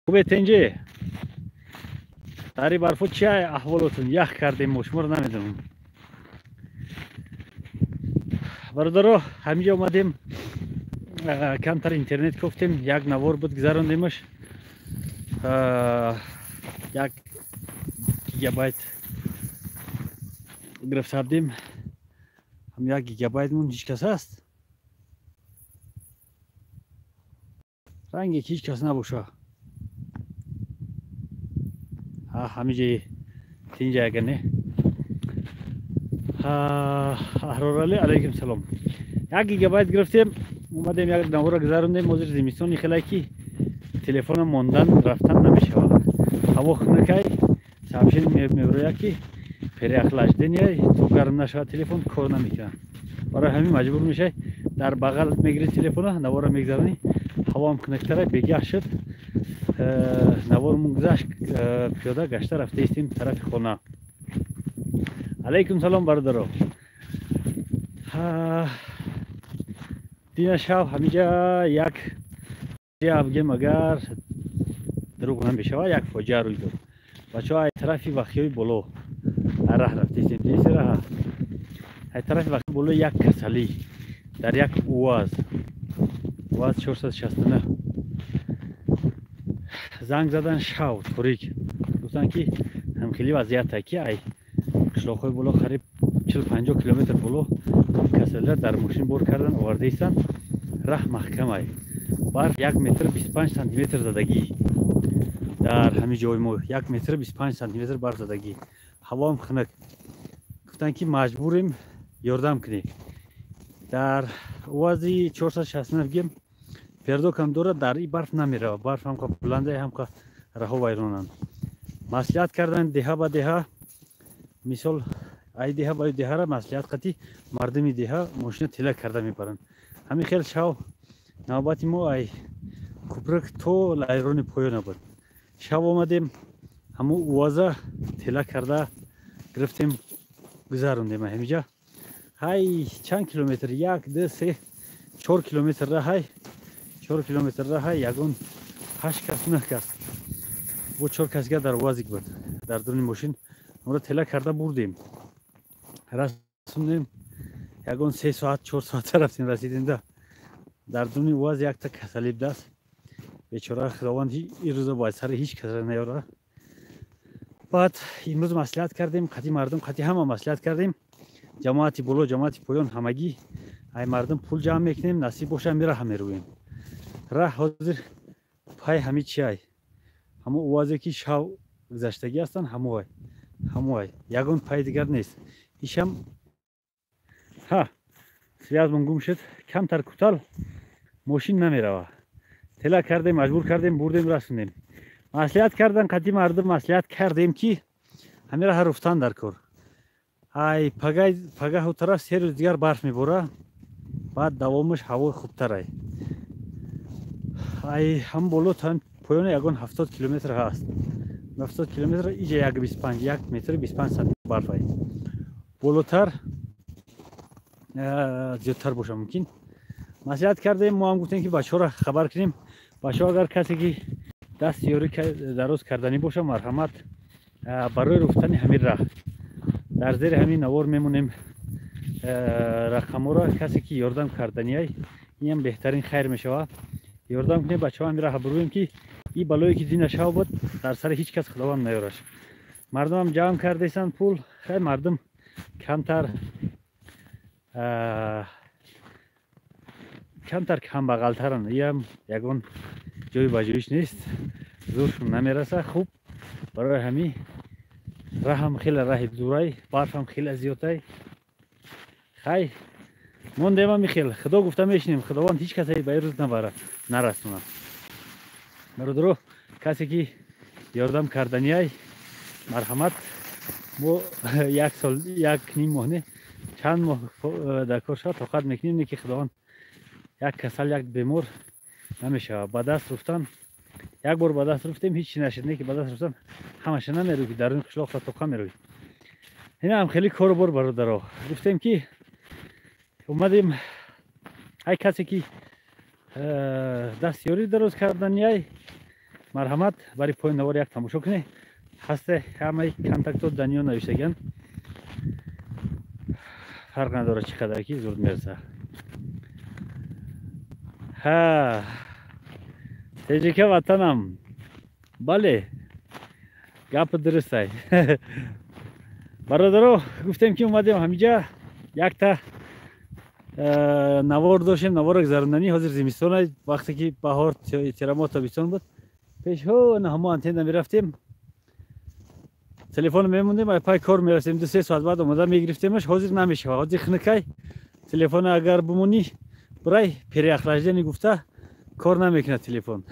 خوبه تنجی داری برفو چیه احوالتون یخ کردیم مشمور نمیدونم برادرو همینجا اومدیم کمتر اینترنت گفتیم یک نوار بود گذراندیمش 1 گیگابایت گرفته بودیم هم 1 گیگابایت مون هیچ کس هست رنگی هیچ کس نباشه همینجا اینجا اگر نه احرارالی علیکم سلام 1 گیگابایت گرفتیم اومدیم یک نوار گذراندیم موزر زمستانی خیلی کی تلفن موندن رفتن نمیشه هوا خنکای سابشین میبرویا کی پری اخلاص تو گرم نشه تلفن کار نمیکنه برای همین مجبور میشه در بغل میگیری تلفن نوار میگذارنی هوا هم خنکتره بگاه شد نوار گذشت پیاده گشته رفته استیم طرف خونه علیکم سلام برادرو دینا شب همینجا یک بگیم اگر دروغ نمیشه یک فاجعه روی داد بچه ها طرفی وقتی بلو راه رفتیم دیسی راه طرفی وقتی بلو یک کسلی در یک واز 469 زنگ زدن شاو توریک گفتن که هم خیلی وضعیت کی ای قشلاق‌های بلو قریب 40-50 کیلومتر بلو کسلر در ماشین بر کردن آورده ایستن راه محکم ای برف 1 متر 25 سانتی متر زدگی در همین جای ما 1 متر 25 سانتی متر برف زدگی هوا هم خنک گفتن که مجبوریم یاردم کنیم در وازی 469 گیم پیردو کم دوره در این برف نمیره برف هم که بلنده هم که راه ویرانن مصلحت کردن ده به ده مثال ای ده به ده را مصلحت قطعی مردمی ده ماشین تله کرده میبرن همین خیلی شاو نوبتی ما ای کوپرک تو لایرون پایان بود شب آمدیم همو وازه تله کرده گرفتیم گذروندیم همینجا های چند کیلومتر 1 2 3 4 کیلومتر راه های 4 کیلومتر راه های یگون 8 کس 9 کس و 4 کس در وازی بود در درون ماشین اون تله کرده بردیم رسوندیم یگون 3 ساعت 4 ساعت رفتیم رسیدیم در درون واز یک تا کسلی دست بیچاره خداوند این روزا باید سر هیچ کس نیاره بعد امروز مصلحت کردیم قطعی مردم قطعی همه مصلحت کردیم جماعتی بلو جماعتی پایان همگی ای مردم پول جمع میکنیم نصیب باشه میره همه رویم راه حاضر پای همه چی ای همه اوازه که شاو گذشتگی هستن همه یگون پای دیگر نیست ایشم سویاز من گم شد کمتر کوتال ماشین نمیره تله کردیم مجبور کردیم بردیم رسوندیم مصلحت کردن قدیم مردم مصلحت کردیم که همه را رفتن در کار ای پگاه و طرف 3 روز دیگر برف میباره بعد دوامش هوا خوبتر ای هم بالو تا پایان یگان 70 کیلومتر هست 70 کیلومتر اینجا 1 متر 25 سانتی برف ای بالاتر زیادتر باشه ممکن مصلحت کردیم ما هم گفتیم که بچه ها را خبر کنیم بچه ها اگر کسی که دست یاری دراز کردنی باشه مرحمت برای رفتن همین راه در زیر همین نوار میمونیم رقم را کسی که یاردم کردنی ای این هم بهترین خیر میشه یاردم کنیم بچه ها همین راه برویم که این بلایی که دین شو بود در سر هیچ کس خداوند نیارش مردم هم جمع کرده ایستن پول خیلی مردم کمتر کم بغلترن این هم یگان جای بجویش نیست زورشون نمیرسه خوب برای همین راه هم خیلی راه دوره برف هم خیلی زیاده خیلی موندیم هم خیلی خدا گفته میشنیم خداوند هیچ کسی به روز نبره نرسونه برادرو کسی که یاردم کردنی ای مرحمت ما 1 سال 1.5 ماه چند ماه در کار شد طاقت میکنیم که خداوند یک کسل یک بیمار نمیشه با دست رفتن یک بار با دست رفتیم هیچی نشد نه که با دست رفتن همش نمیروی که در این قشلاق تا توقع میروی این هم خیلی کار بر برادرها گفتیم که اومدیم ای کسی که дастёрӣ дароз карданияй марҳамат бари пои навор як тамошо кунед. ҳасте ҳамаи контактҳо даниё навиштаган. фарқ надорад чӣ қадар ки зуд мерса. теҷика ватанам. бале гапи дурустай. бародаро гуфтем ки омадем ҳамиҷа якта навор доштем, навора гузаронданӣ. ҳозир зимистон аст, вақте ки баҳор тирамоҳ тобистон буд, пешҳо ҳамо антенна мерафтем, телефон мемондем, пай кор мерафтем, 2-3 соат баъд омада мегирифтемаш. ҳозир намешава. ҳозир хунукай телефона агар бимонӣ бурай переохлаждени гуфта кор намекунад телефон.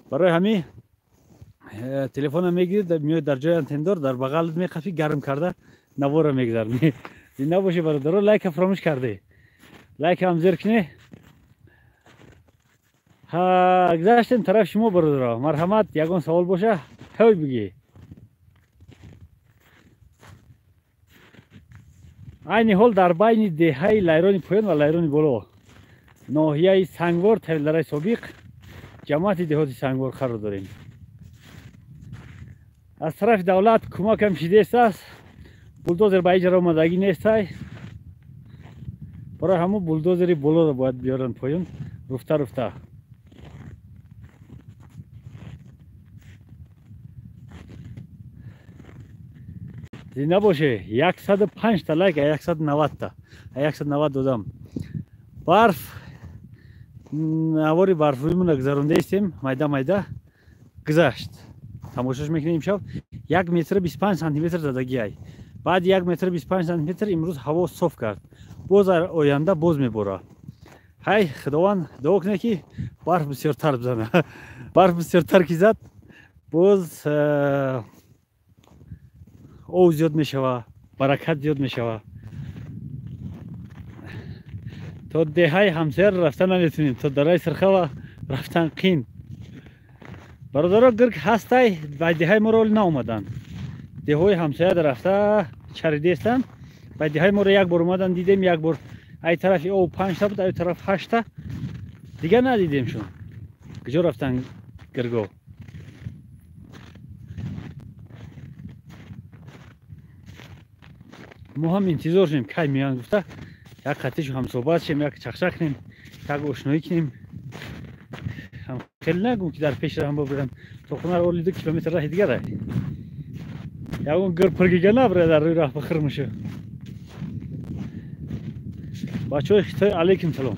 барои ҳамин телефона мегирид, меояд дар ҷои антендор, дар бағалат меқафӣ, гарм карда навора мегузаронӣ. зинда бошед бародаро. лайка фаромӯш карде. лайка ҳам зер кунед. гузаштем тарафи шумо бародаро. марҳамат, ягон савол боша ҳой бигӣ. айни ҳол дар байни деҳаи лайрони поён ва лайрони боло, ноҳияи Сангвор, тавилдараи собиқ, ҷамоати деҳоти Сангвор қарор дорем. аз тарафи давлат кӯмакам шидест аст. булдозер ба иҷра омадагӣ нестай. барои ҳамо булдозери болоро бояд биёранд поён руфта руфта. зинда боше. 105 та лайк, 190 та 190 додам. барф навори барфрӯймона гузарондастем, майда майда гузашт. тамошош мекунем имшаб. 1 метр 25 сантиметр задагиай. баъди 1 метр 25 сантиметр имрӯз ҳаво соф кард. боз оянда боз мебора. ҳай худованд дуо кунед ки барф бисёртар бизана. барф бисёртар ки зад, боз ов зиёд мешава, баракат зиёд мешава. то деҳаи ҳамсояро рафта наметунем, то дараи сирхава рафтан қин. бародаро гирг ҳастай, ба деҳаи моро наомадан. деҳои ҳамсояда рафта чаридестан. ба деҳаи моро як бор омадан, дидем як бор ай тарафи ов 5 та буд, ай тараф 8 та. дига надидемшон. куҷо рафтан гирго? мо ҳам интизор шудем кай меянд гуфта як қатишу ҳамсоҳбат шем, як чақчақ кунем, як ошноӣ кунем. хеле нагум ки дар пешра ҳам бобирам. то хунар оли 2 километр раҳи дигара. ягон гирпиргига набра дар рӯи раҳ бахир мушу. бачаҳои Хитой алайкум салом.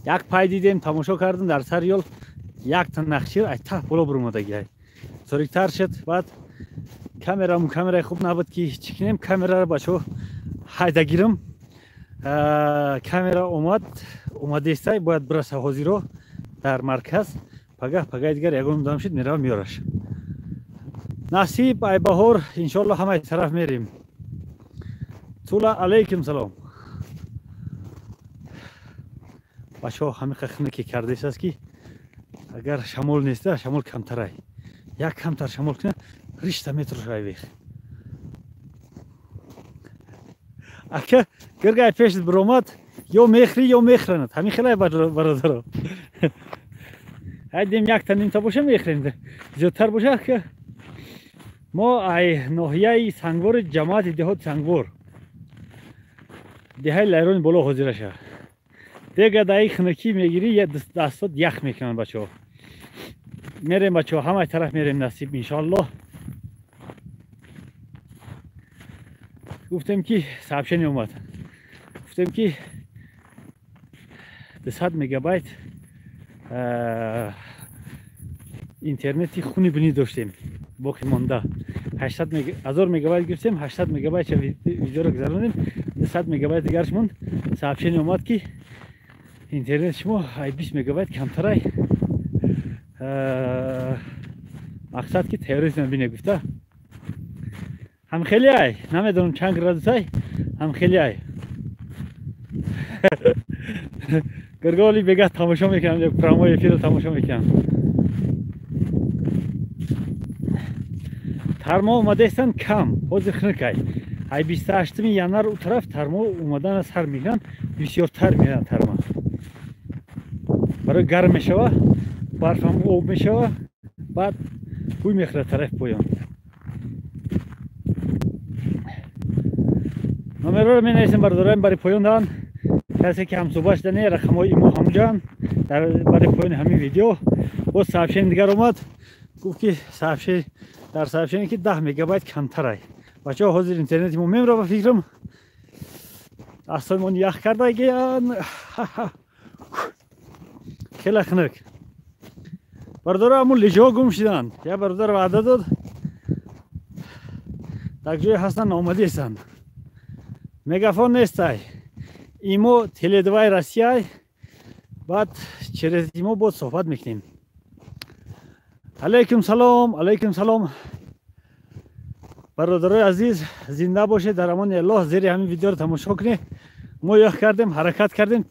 як пай дидем, тамошо кардем дар сари ёл. як та нақшир ай та боло буромадагиай. сориктар шуд. баъд камераи хуб набуд ки чӣ кунем. камераро бачаҳо ҳайда гирам. камера омадестай, бояд бираса ҳозиро дар марказ. пагаи дигар ягон дам шуд, мерава меораш. насиб ай баҳор иншоалло ҳамаи тараф мерем. тула алайкум салом. бачаҳо ҳамиқа хунуки кардесаст ки агар шамол неста, шамол камтарай. як камтар шамол куна ришта метрошай вех. ака гиргай пешт биромад, ё мехри ё мехранад. ҳамин хелай бародаро. айдем як та нимта боша мехрем, зиёдтар боша ка. мо ай ноҳияи Сангвори ҷамоати деҳоти Сангвор, деҳаи лайрони боло ҳозираша. дега даи хунукӣ мегирӣ, дастот ях мекунанд бачаҳо. мерем бачаҳо, ҳамаи тараф мерем насиб иншоалло. гуфтем ки сообщение омад. гуфтем ки 200 мегабайт интернети хуни бинӣ доштем. боқӣ монда 1000 мегабайт гирифтем, 800 мегабайт видеоро гузаронем, 200 мегабайт дигарш монд. сообщение омад ки интернет шумо ай 20 мегабайт камтарай. мақсад ки терроризм бине гуфта. ҳамхели ай, намедонам чанд градус ай, ҳамхели ай. гирголи бега тамошо мекунам, прямой эфирро тамошо мекунам. тармо омадестан кам, ҳозир хунукай. ай 28 январ у тараф тармо омадан сар мегиранд, бисёртар меянд тарма. Барои гарм мешава, барфам об мешава, баъд бӯй мехӯрад тарафи поён. номерҳоро менависем бардораем барои поён даҳанд. کسی که همصحبت دنه رقم‌های ایمو همونجان در برای پایان همین ویدیو. باز صفحه دیگر اومد گفت که صفحه در صفحه که 10 مگابایت کمتر است. بچه‌ها حاضر اینترنت ایمو میمره با فکرم آسمان یخ کرده گیان. خیلی خنک برادر همون لیجا گم شدن. یا برادر وعده داد در جای هستن آمده هستند. مگافون نیست. ایمو تلویزیون روسیه بعد через ایمو بود صحبت میکنیم. علیکم سلام برادرای عزیز زنده باشید در امان الله. زیر همین ویدیو رو تماشا کنید. ما یخ کردیم حرکت کردیم